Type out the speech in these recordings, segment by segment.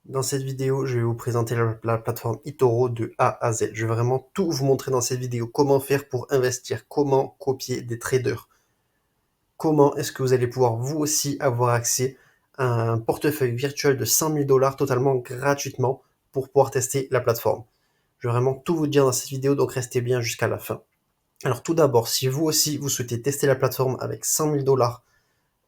Dans cette vidéo, je vais vous présenter la plateforme eToro de A à Z. Je vais vraiment tout vous montrer dans cette vidéo. Comment faire pour investir, comment copier des traders, comment est-ce que vous allez pouvoir vous aussi avoir accès à un portefeuille virtuel de 100 000 $ totalement gratuitement pour pouvoir tester la plateforme. Je vais vraiment tout vous dire dans cette vidéo, donc restez bien jusqu'à la fin. Alors tout d'abord, si vous aussi vous souhaitez tester la plateforme avec 100 000 $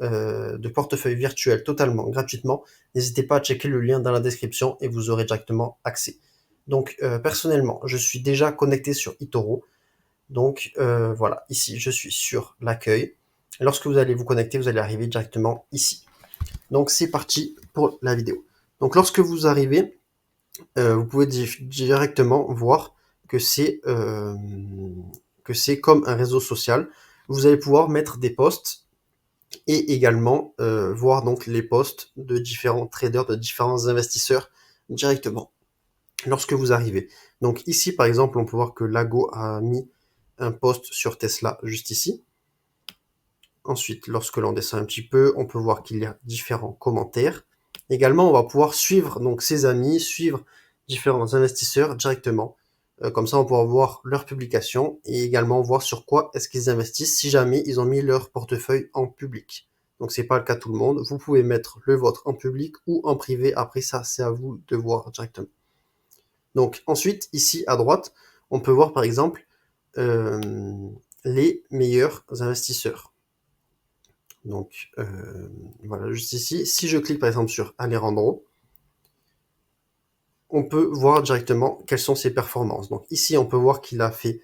de portefeuille virtuel totalement gratuitement, n'hésitez pas à checker le lien dans la description et vous aurez directement accès. Donc personnellement, je suis déjà connecté sur eToro. Donc voilà, ici je suis sur l'accueil. Lorsque vous allez vous connecter, vous allez arriver directement ici. Donc c'est parti pour la vidéo. Donc lorsque vous arrivez, vous pouvez directement voir que c'est comme un réseau social. Vous allez pouvoir mettre des posts et également voir donc les posts de différents traders, de différents investisseurs directement lorsque vous arrivez. Donc ici par exemple, on peut voir que Lago a mis un post sur Tesla juste ici. Ensuite, lorsque l'on descend un petit peu, on peut voir qu'il y a différents commentaires. Également, on va pouvoir suivre donc ses amis, suivre différents investisseurs directement. Comme ça, on pourra voir leurs publications et également voir sur quoi est-ce qu'ils investissent si jamais ils ont mis leur portefeuille en public. Donc, c'est pas le cas de tout le monde. Vous pouvez mettre le vôtre en public ou en privé. Après ça, c'est à vous de voir directement. Donc, ensuite, ici à droite, on peut voir par exemple les meilleurs investisseurs. Donc voilà, juste ici, si je clique par exemple sur Alejandro, on peut voir directement quelles sont ses performances. Donc ici, on peut voir qu'il a fait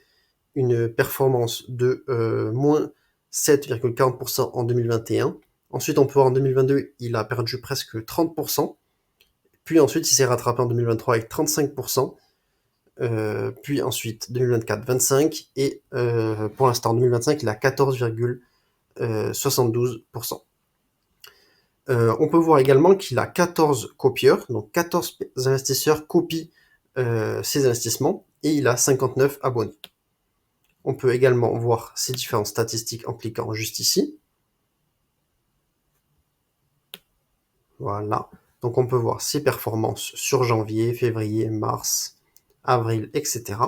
une performance de moins 7,40% en 2021. Ensuite, on peut voir en 2022, il a perdu presque 30%. Puis ensuite, il s'est rattrapé en 2023 avec 35%. Puis ensuite, 2024, 25%. Et pour l'instant, en 2025, il a 14,72%. On peut voir également qu'il a 14 copieurs, donc 14 investisseurs copient ses investissements et il a 59 abonnés. On peut également voir ses différentes statistiques en cliquant juste ici. Voilà. Donc on peut voir ses performances sur janvier, février, mars, avril, etc.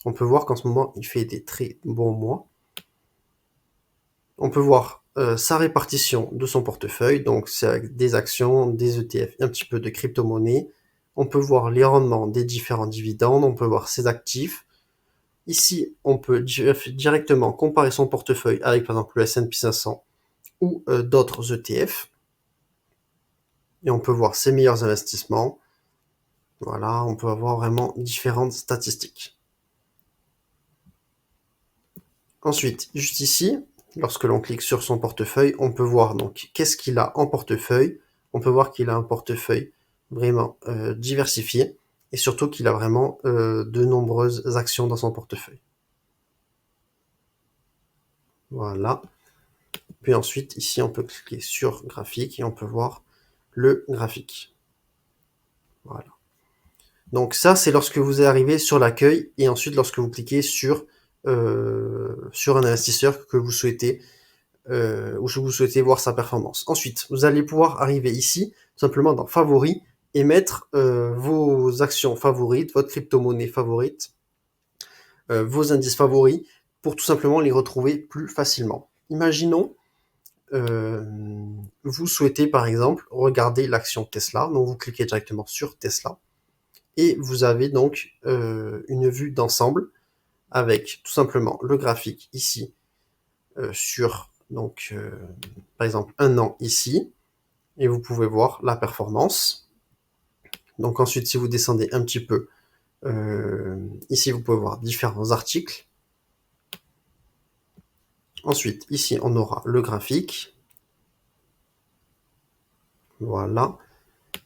On peut voir qu'en ce moment, il fait des très bons mois. On peut voir sa répartition de son portefeuille, donc c'est avec des actions, des ETF et un petit peu de crypto-monnaie. On peut voir les rendements des différents dividendes, on peut voir ses actifs. Ici, on peut directement comparer son portefeuille avec par exemple le S&P 500 ou d'autres ETF. Et on peut voir ses meilleurs investissements. Voilà, on peut avoir vraiment différentes statistiques. Ensuite, juste ici, lorsque l'on clique sur son portefeuille, on peut voir donc qu'est-ce qu'il a en portefeuille. On peut voir qu'il a un portefeuille vraiment diversifié et surtout qu'il a vraiment de nombreuses actions dans son portefeuille. Voilà. Puis ensuite, ici, on peut cliquer sur graphique et on peut voir le graphique. Voilà. Donc ça, c'est lorsque vous arrivez sur l'accueil et ensuite lorsque vous cliquez sur un investisseur que vous souhaitez où vous souhaitez voir sa performance. Ensuite, vous allez pouvoir arriver ici, tout simplement dans Favoris, et mettre vos actions favorites, votre crypto-monnaie favorite, vos indices favoris, pour tout simplement les retrouver plus facilement. Imaginons, vous souhaitez par exemple regarder l'action Tesla, donc vous cliquez directement sur Tesla, et vous avez donc une vue d'ensemble avec tout simplement le graphique ici sur donc par exemple un an ici, et vous pouvez voir la performance. Donc ensuite, si vous descendez un petit peu, ici vous pouvez voir différents articles. Ensuite, ici on aura le graphique. Voilà.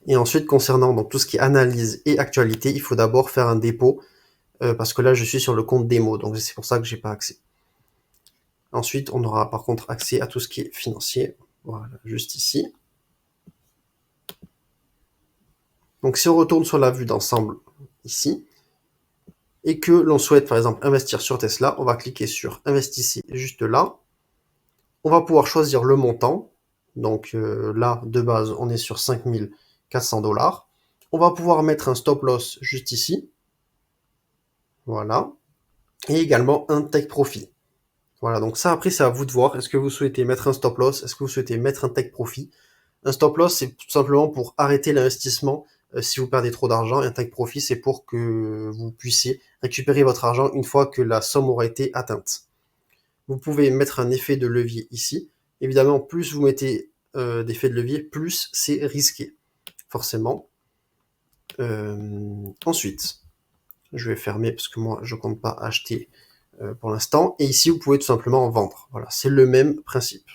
Et ensuite, concernant donc tout ce qui est analyse et actualité, il faut d'abord faire un dépôt, parce que là je suis sur le compte démo, donc c'est pour ça que j'ai pas accès. Ensuite, on aura par contre accès à tout ce qui est financier. Voilà, juste ici. Donc si on retourne sur la vue d'ensemble ici, et que l'on souhaite par exemple investir sur Tesla, on va cliquer sur investissez juste là. On va pouvoir choisir le montant. Donc là, de base, on est sur 5 400 $. On va pouvoir mettre un stop loss juste ici. Voilà. Et également un take profit. Voilà, donc ça après c'est à vous de voir. Est-ce que vous souhaitez mettre un stop loss? Est-ce que vous souhaitez mettre un take profit? Un stop loss, c'est tout simplement pour arrêter l'investissement si vous perdez trop d'argent. Et un take profit, c'est pour que vous puissiez récupérer votre argent une fois que la somme aura été atteinte. Vous pouvez mettre un effet de levier ici. Évidemment, plus vous mettez d'effet de levier, plus c'est risqué, forcément. Ensuite, je vais fermer parce que moi, je compte pas acheter pour l'instant. Et ici, vous pouvez tout simplement vendre. Voilà, c'est le même principe.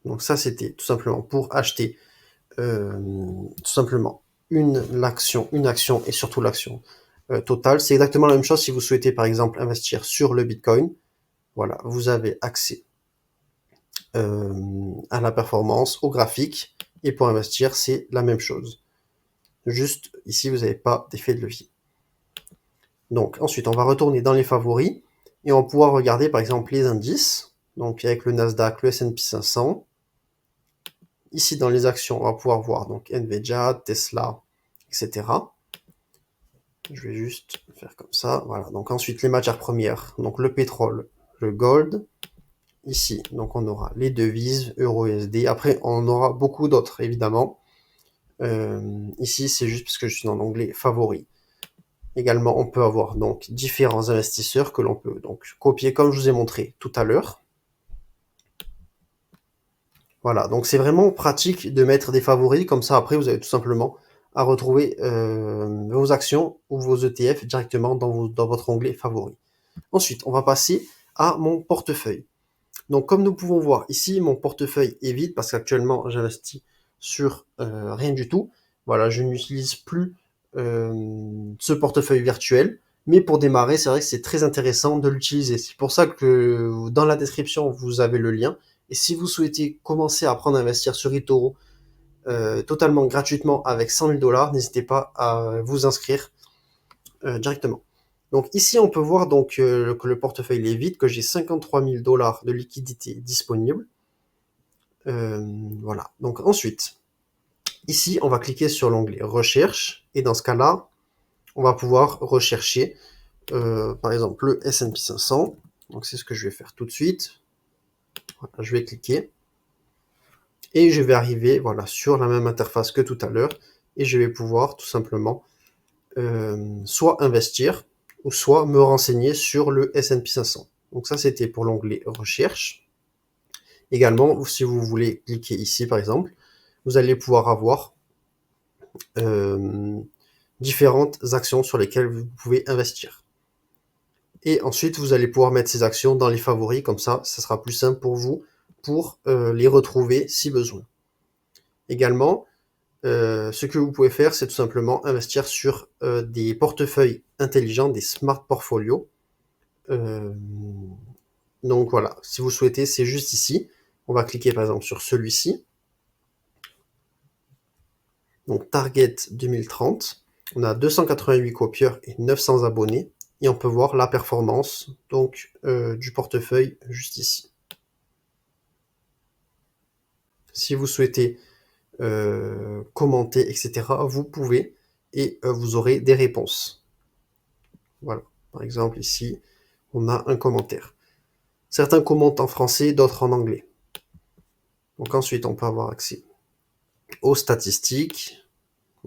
Donc ça, c'était tout simplement pour acheter tout simplement une action et surtout l'action totale. C'est exactement la même chose si vous souhaitez par exemple investir sur le Bitcoin. Voilà, vous avez accès à la performance, au graphique, et pour investir, c'est la même chose. Juste ici, vous n'avez pas d'effet de levier. Donc ensuite, on va retourner dans les favoris et on va pouvoir regarder par exemple les indices. Donc avec le Nasdaq, le S&P 500. Ici dans les actions, on va pouvoir voir donc Nvidia, Tesla, etc. Je vais juste faire comme ça. Voilà. Donc ensuite les matières premières, donc le pétrole, le gold. Ici, donc on aura les devises, euro USD. Après, on aura beaucoup d'autres, évidemment. Ici, c'est juste parce que je suis dans l'onglet favoris. Également, on peut avoir donc différents investisseurs que l'on peut donc copier comme je vous ai montré tout à l'heure. Voilà, donc c'est vraiment pratique de mettre des favoris, comme ça après vous avez tout simplement à retrouver vos actions ou vos ETF directement dans votre onglet favoris. Ensuite, on va passer à mon portefeuille. Donc comme nous pouvons voir ici, mon portefeuille est vide parce qu'actuellement j'investis sur rien du tout. Voilà, je n'utilise plus ce portefeuille virtuel. Mais pour démarrer, c'est vrai que c'est très intéressant de l'utiliser. C'est pour ça que dans la description, vous avez le lien. Et si vous souhaitez commencer à apprendre à investir sur eToro totalement gratuitement avec 100 000 $, n'hésitez pas à vous inscrire directement. Donc ici, on peut voir donc que le portefeuille est vide, que j'ai 53 000 $ de liquidité disponible. Voilà. Donc ensuite, ici, on va cliquer sur l'onglet recherche et dans ce cas-là, on va pouvoir rechercher par exemple le S&P 500. Donc c'est ce que je vais faire tout de suite. Voilà, je vais cliquer et je vais arriver voilà sur la même interface que tout à l'heure et je vais pouvoir tout simplement soit investir ou soit me renseigner sur le S&P 500. Donc ça c'était pour l'onglet recherche. Également, si vous voulez cliquer ici par exemple, vous allez pouvoir avoir différentes actions sur lesquelles vous pouvez investir. Et ensuite, vous allez pouvoir mettre ces actions dans les favoris, comme ça sera plus simple pour vous pour les retrouver si besoin. Également, ce que vous pouvez faire, c'est tout simplement investir sur des portefeuilles intelligents, des smart portfolios. Donc voilà, si vous souhaitez, c'est juste ici. On va cliquer par exemple sur celui-ci. Donc Target 2030. On a 288 copieurs et 900 abonnés. Et on peut voir la performance donc du portefeuille juste ici. Si vous souhaitez commenter, etc., vous pouvez et vous aurez des réponses. Voilà, par exemple ici, on a un commentaire. Certains commentent en français, d'autres en anglais. Donc ensuite, on peut avoir accès aux statistiques.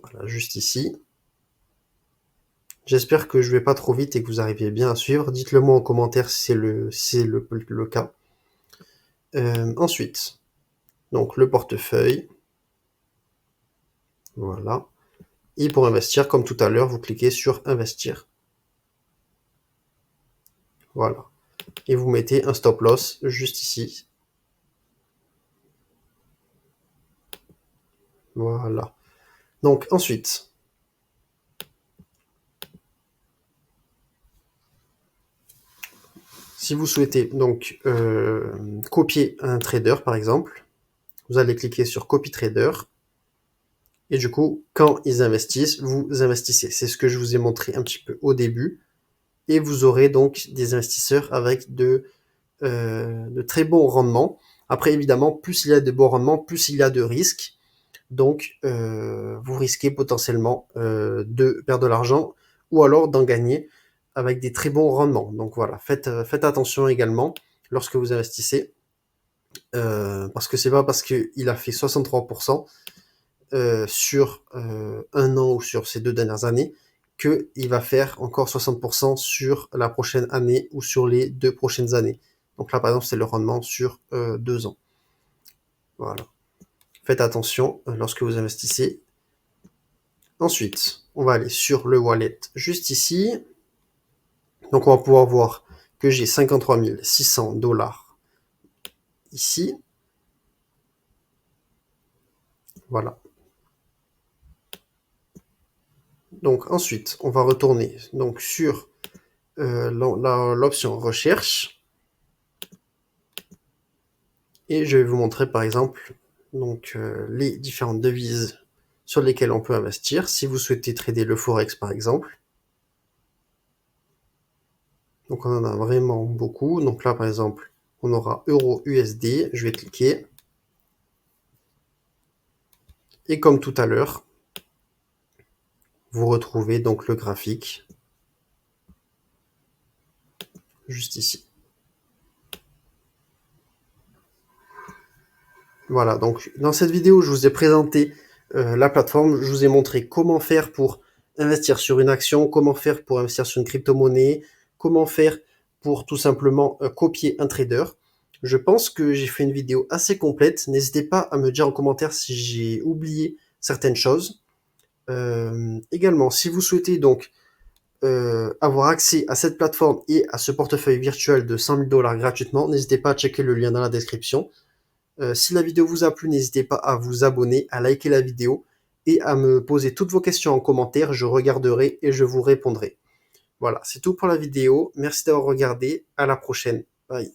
Voilà, juste ici. J'espère que je ne vais pas trop vite et que vous arrivez bien à suivre. Dites-le moi en commentaire si c'est le cas. Ensuite, donc le portefeuille. Voilà. Et pour investir, comme tout à l'heure, vous cliquez sur investir. Voilà. Et vous mettez un stop loss juste ici. Voilà. Donc ensuite, si vous souhaitez donc copier un trader par exemple, vous allez cliquer sur Copy Trader. Et du coup, quand ils investissent, vous investissez. C'est ce que je vous ai montré un petit peu au début. Et vous aurez donc des investisseurs avec de très bons rendements. Après, évidemment, plus il y a de bons rendements, plus il y a de risques. Donc, vous risquez potentiellement de perdre de l'argent ou alors d'en gagner avec des très bons rendements. Donc voilà, faites attention également lorsque vous investissez, parce que c'est pas parce qu'il a fait 63% sur un an ou sur ces 2 dernières années qu'il va faire encore 60% sur la prochaine année ou sur les 2 prochaines années. Donc là, par exemple, c'est le rendement sur 2 ans. Voilà. Faites attention lorsque vous investissez. Ensuite, on va aller sur le wallet juste ici. Donc on va pouvoir voir que j'ai 53 600 $ ici. Voilà. Donc ensuite, on va retourner donc sur l'option recherche. Et je vais vous montrer par exemple donc, les différentes devises sur lesquelles on peut investir. Si vous souhaitez trader le Forex par exemple. Donc on en a vraiment beaucoup. Donc là par exemple, on aura Euro USD. Je vais cliquer. Et comme tout à l'heure, vous retrouvez donc le graphique juste ici. Voilà, donc dans cette vidéo, je vous ai présenté la plateforme, je vous ai montré comment faire pour investir sur une action, comment faire pour investir sur une crypto-monnaie, comment faire pour tout simplement copier un trader. Je pense que j'ai fait une vidéo assez complète. N'hésitez pas à me dire en commentaire si j'ai oublié certaines choses. Également, si vous souhaitez donc avoir accès à cette plateforme et à ce portefeuille virtuel de 100 000 $ gratuitement, n'hésitez pas à checker le lien dans la description. Si la vidéo vous a plu, n'hésitez pas à vous abonner, à liker la vidéo et à me poser toutes vos questions en commentaire. Je regarderai et je vous répondrai. Voilà, c'est tout pour la vidéo. Merci d'avoir regardé. À la prochaine. Bye.